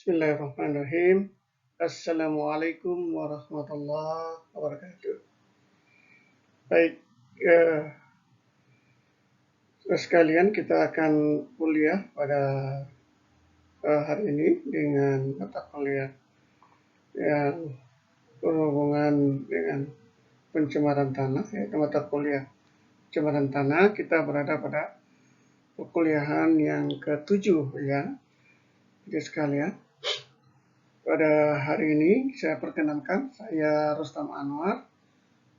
Bismillahirrahmanirrahim. Assalamualaikum warahmatullahi wabarakatuh. Baik, sekalian kita akan kuliah pada hari ini dengan mata kuliah yang berhubungan dengan pencemaran tanah, yaitu mata kuliah pencemaran tanah. Kita berada pada perkuliahan yang ke-7 ya. Jadi sekalian, pada hari ini saya perkenalkan, saya Rustam Anwar,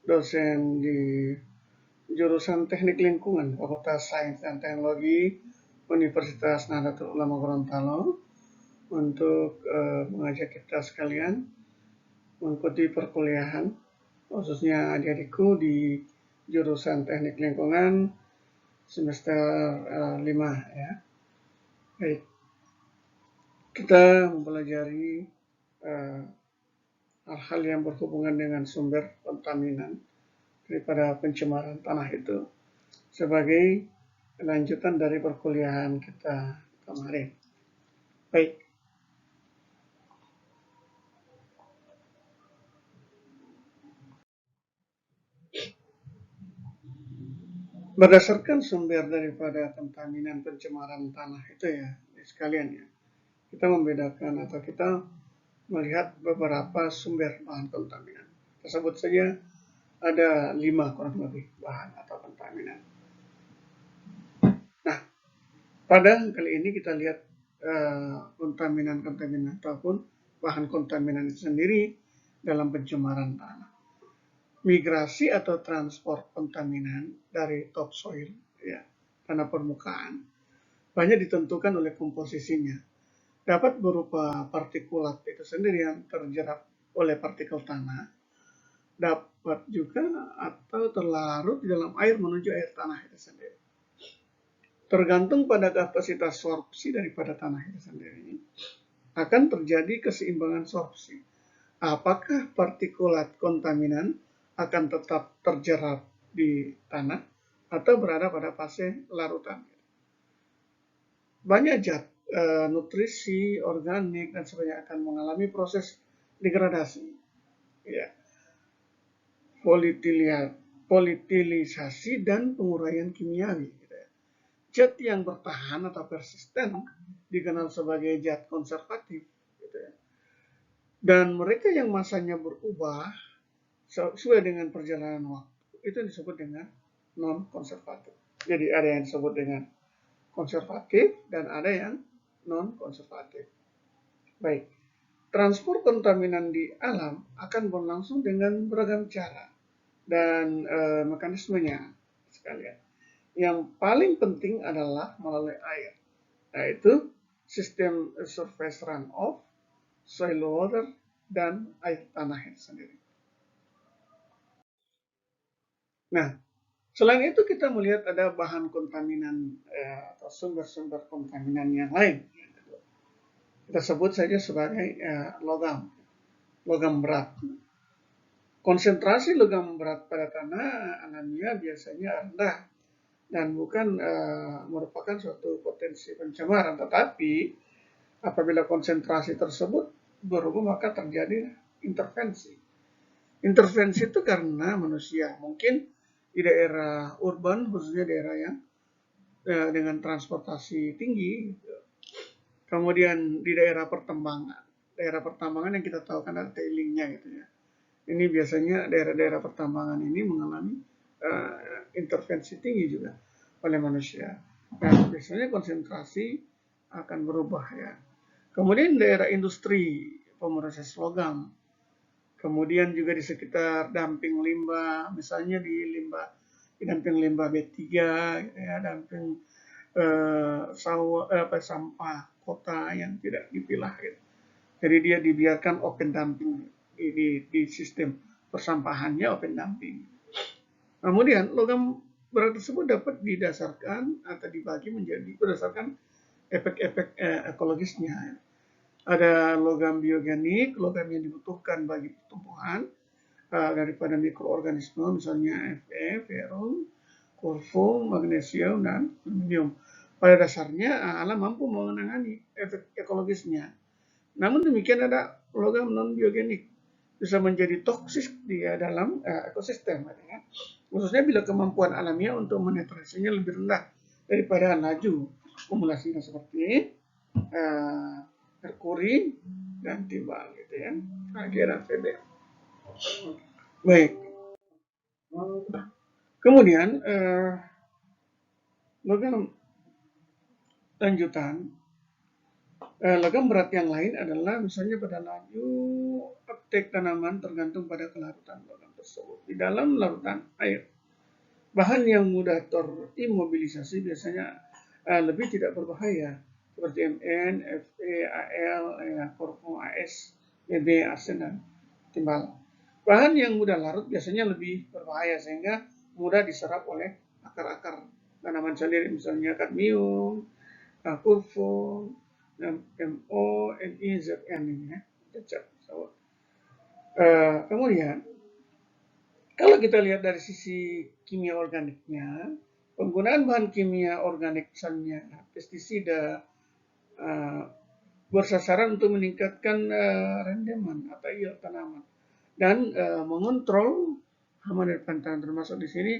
dosen di jurusan Teknik Lingkungan, Fakultas Sains dan Teknologi Universitas Nahdlatul Ulama Gorontalo, untuk mengajak kita sekalian mengikuti perkuliahan, khususnya adik-adikku di jurusan Teknik Lingkungan semester 5 ya. Baik, kita mempelajari hal-hal yang berhubungan dengan sumber kontaminan daripada pencemaran tanah itu sebagai lanjutan dari perkuliahan kita kemarin. Baik. Berdasarkan sumber daripada kontaminan pencemaran tanah itu ya, sekalian ya, kita membedakan atau kita melihat beberapa sumber bahan kontaminan. Kita sebut saja ada 5 kurang lebih bahan atau kontaminan. Nah, pada kali ini kita lihat kontaminan ataupun bahan kontaminan itu sendiri dalam pencemaran tanah. Migrasi atau transport kontaminan dari topsoil, ya, tanah permukaan, banyak ditentukan oleh komposisinya. Dapat berupa partikulat itu sendiri yang terjerap oleh partikel tanah, dapat juga atau terlarut di dalam air menuju air tanah itu sendiri. Tergantung pada kapasitas sorpsi daripada tanah itu sendiri, akan terjadi keseimbangan sorpsi. Apakah partikulat kontaminan akan tetap terjerap di tanah atau berada pada fase larutan. Banyak zat nutrisi, organik, dan sebagainya akan mengalami proses degradasi, ya, volatilisasi dan penguraian kimiawi. Gitu ya. Zat yang bertahan atau persisten dikenal sebagai zat konservatif. Gitu ya. Dan mereka yang masanya berubah sesuai dengan perjalanan waktu itu disebut dengan non-konservatif. Jadi ada yang disebut dengan konservatif dan ada yang non-konservatif. Baik, transport kontaminan di alam akan berlangsung dengan beragam cara dan mekanismenya sekalian. Yang paling penting adalah melalui air, yaitu sistem surface runoff, soil water, dan air tanah itu sendiri. Nah, selain itu kita melihat ada bahan kontaminan atau sumber-sumber kontaminan yang lain. Kita sebut saja sebagai logam berat. Konsentrasi logam berat pada tanah alamiah biasanya rendah dan bukan merupakan suatu potensi pencemaran, tetapi apabila konsentrasi tersebut berubah maka terjadi intervensi. Intervensi itu karena manusia mungkin di daerah urban, khususnya daerah yang dengan transportasi tinggi, kemudian di daerah pertambangan yang kita tahu kan ada tailingnya gitu ya. Ini biasanya daerah-daerah pertambangan ini mengalami intervensi tinggi juga oleh manusia. Nah, biasanya konsentrasi akan berubah ya. Kemudian daerah industri pemroses logam, kemudian juga di sekitar dumping limbah, misalnya di dumping limbah B3, ya, dumping sampah kota yang tidak dipilah. Gitu. Jadi dia dibiarkan open dumping di sistem persampahannya open dumping. Kemudian logam berat tersebut dapat didasarkan atau dibagi menjadi berdasarkan efek-efek ekologisnya. Ada logam biogenik, logam yang dibutuhkan bagi pertumbuhan daripada mikroorganisme, misalnya Fe, ferrum, kurvum, magnesium, dan aluminium. Pada dasarnya alam mampu menangani efek ekologisnya. Namun demikian ada logam non biogenik bisa menjadi toksis di dalam ekosistem, ya. Khususnya bila kemampuan alamiah untuk menetrasinya lebih rendah daripada laju akumulasinya seperti merkuri dan timbal, gitu ya. Akhiran Pb. Baik. Kemudian logam lanjutan, logam berat yang lain adalah misalnya pada laju uptake tanaman tergantung pada kelarutan logam tersebut. Di dalam larutan air, bahan yang mudah terimobilisasi biasanya lebih tidak berbahaya seperti Mn, Fe, Al, Korpo, As, Bb, arsen, dan timbal. Bahan yang mudah larut biasanya lebih berbahaya sehingga mudah diserap oleh akar-akar tanaman sendiri, misalnya kadmium, kurfo, MO, Ni, Zn ini ya, cacat. Kemudian kalau kita lihat dari sisi kimia organiknya, penggunaan bahan kimia organik misalnya pestisida bersasaran untuk meningkatkan rendeman atau yield tanaman dan mengontrol hama dan pantangan, termasuk di sini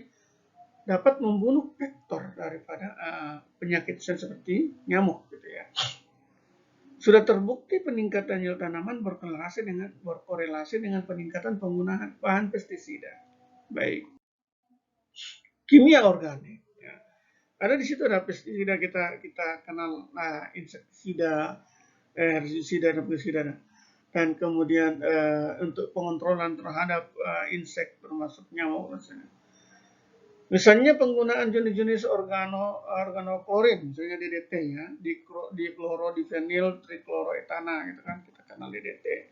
dapat membunuh vektor daripada penyakit seperti nyamuk, gitu ya. Sudah terbukti peningkatan yield tanaman berkorelasi dengan peningkatan penggunaan bahan pestisida. Baik. Kimia organik. Ya. Ada di situ ada pestisida kita kenal insektisida, herbitisida dan pestisida. Dan kemudian untuk pengontrolan terhadap insek termasuk nyamuk misalnya. Misalnya penggunaan jenis-jenis organoklorin, misalnya DDT ya, diklorodifenil trikloroetana, gitu kan, kita kenal DDT.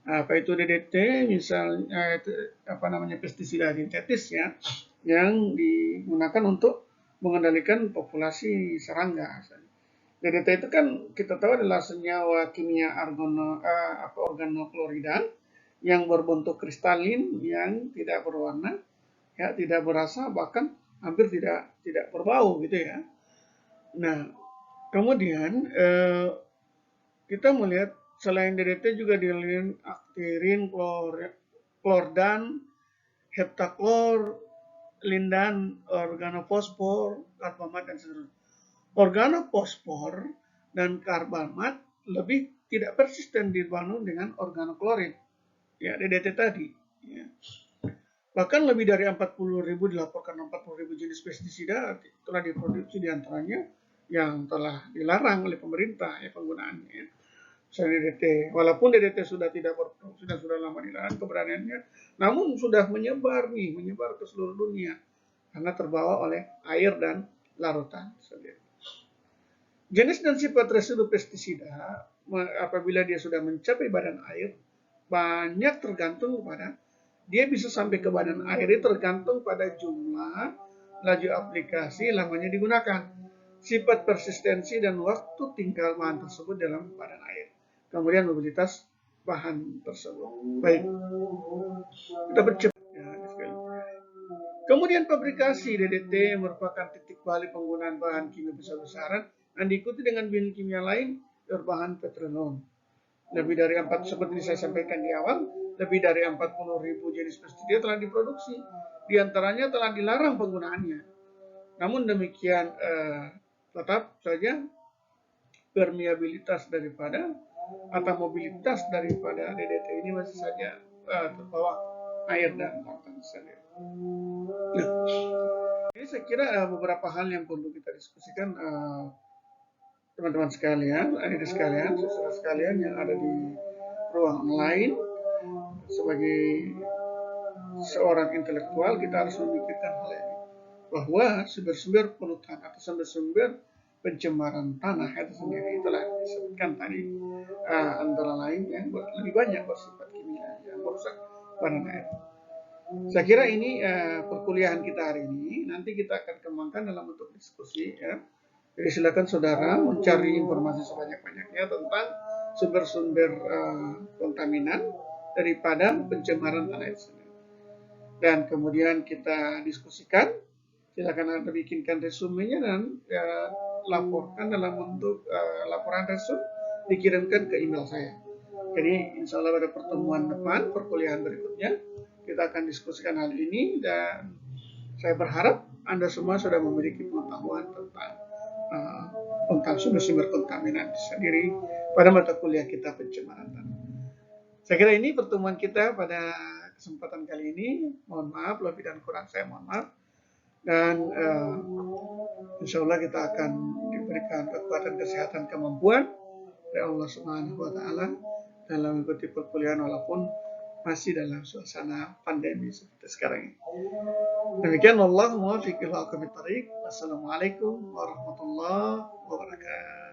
Apa itu DDT? Misalnya pestisida sintetis ya, yang digunakan untuk mengendalikan populasi serangga. DDT itu kan kita tahu adalah senyawa kimia organoklorida yang berbentuk kristalin yang tidak berwarna, ya, tidak berasa, bahkan hampir tidak berbau, gitu ya. Nah, kemudian kita melihat selain DDT juga dilin aktirin, klordan, heptaklor, lindan, organofosfor, karbamat, dan seterusnya. Organofosfor dan karbamat lebih tidak persisten dibanding dengan organoklorin, ya, DDT tadi. Ya. Bahkan lebih dari 40.000 dilaporkan 40.000 jenis pestisida telah diproduksi, diantaranya yang telah dilarang oleh pemerintah ya penggunaannya. Misalnya DDT, walaupun DDT sudah lama dilarang keberadaannya, namun sudah menyebar ke seluruh dunia karena terbawa oleh air dan larutan. Jenis dan sifat residu pestisida apabila dia sudah mencapai badan air banyak tergantung pada dia bisa sampai ke badan air itu tergantung pada jumlah, laju aplikasi, lamanya digunakan, sifat persistensi dan waktu tinggal bahan tersebut dalam badan air, kemudian mobilitas bahan tersebut. Baik, kita percepat ya. Kemudian pabrikasi DDT merupakan titik balik penggunaan bahan kimia besar-besaran dan diikuti dengan bahan kimia lain berbahan petroleum. Lebih dari seperti saya sampaikan di awal, lebih dari 40.000 jenis pestisida telah diproduksi. Di antaranya telah dilarang penggunaannya. Namun demikian tetap saja permeabilitas daripada atau mobilitas daripada DDT ini masih saja terbawa air dan larutan sendiri. Nah, ini saya kira beberapa hal yang perlu kita diskusikan teman-teman sekalian, adik-adik sekalian, saudara sekalian yang ada di ruang online. Sebagai seorang intelektual, kita harus memikirkan hal ini, bahwa sumber-sumber polutan atau sumber-sumber pencemaran tanah itu sendiri telah disebutkan tadi, antara lain yang lebih banyak bersifat kimia yang merusak badan air. Saya kira ini perkuliahan kita hari ini, nanti kita akan kembangkan dalam bentuk diskusi ya. Jadi silakan saudara mencari informasi sebanyak-banyaknya tentang sumber-sumber kontaminan daripada pencemaran tanah air sendiri. Dan kemudian kita diskusikan, silakan Anda bikinkan resumenya dan laporkan dalam bentuk laporan resum dikirimkan ke email saya. Jadi insya Allah pada pertemuan depan, perkuliahan berikutnya, kita akan diskusikan hal ini, dan saya berharap Anda semua sudah memiliki pengetahuan tentang sumber-sumber kontaminan sendiri pada mata kuliah kita pencemaran tanah. Saya kira ini pertemuan kita pada kesempatan kali ini. Mohon maaf, lebih dan kurang saya mohon maaf. Dan insya Allah kita akan diberikan kekuatan, kesehatan, kemampuan oleh Allah Subhanahu wa Ta'ala dalam mengikuti perkuliahan walaupun masih dalam suasana pandemi seperti sekarang ini. Demikian, wallahu muwaffiq ila aqwamit thoriq. Wassalamualaikum warahmatullahi wabarakatuh.